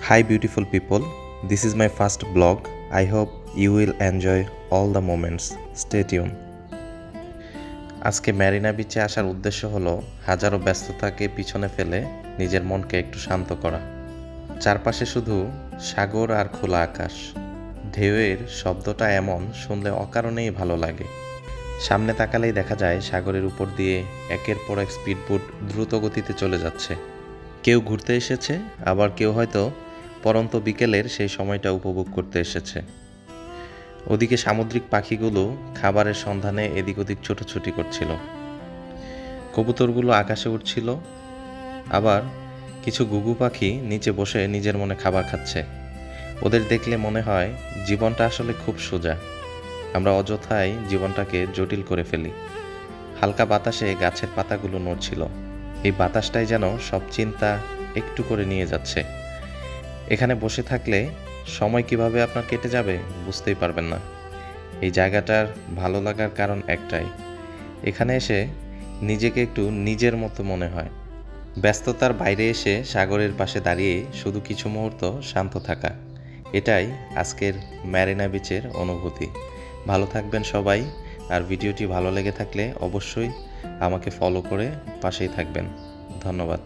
Hi, beautiful people. This is my first blog. I hope you will enjoy all the moments. Stay tuned. আজকে Marina বিচে আসার উদ্দেশ্য হলো হাজারো ব্যস্ততাকে পিছনে ফেলে নিজের মনকে একটু শান্ত করা। চারপাশে শুধু সাগর আর খোলা আকাশ। ঢেউয়ের শব্দটা এমন শুনলে অকারণেই ভালো লাগে। সামনে তাকালেই দেখা যায় সাগরের উপর দিয়ে একের পর এক স্পিডবোট দ্রুত গতিতে চলে যাচ্ছে। কেউ ঘুরতে এসেছে, আবার কেউ হয়তো পরন্ত বিকেলের সেই সময়টা উপভোগ করতে এসেছে। ওদিকে সামুদ্রিক পাখিগুলো খাবারের সন্ধানে এদিক ওদিক ছোটাছুটি করছিল। কবুতরগুলো আকাশে উড়ছিল, আবার কিছু ঘুঘু পাখি নিচে বসে নিজের মনে খাবার খাচ্ছে। ওদের দেখলে মনে হয় জীবনটা আসলে খুব সোজা। আমরা অযথাই জীবনটাকে জটিল করে ফেলি। হালকা বাতাসে গাছের পাতাগুলো নড়ছিল। এই বাতাসটাই যেন সব চিন্তা একটু করে নিয়ে যাচ্ছে। এখানে বসে থাকলে সময় কিভাবে আপনার কেটে যাবে বুঝতেই পারবেন না। এই জায়গাটার ভালো লাগার কারণ একটাই, এখানে এসে নিজেকে একটু নিজের মতো মনে হয়। ব্যস্ততার বাইরে এসে সাগরের পাশে দাঁড়িয়ে শুধু কিছু মুহূর্ত শান্ত থাকা, এটাই আজকের ম্যারিনা বিচের অনুভূতি। ভালো থাকবেন সবাই, আর ভিডিওটি ভালো লেগে থাকলে অবশ্যই আমাকে ফলো করে পাশেই থাকবেন। ধন্যবাদ।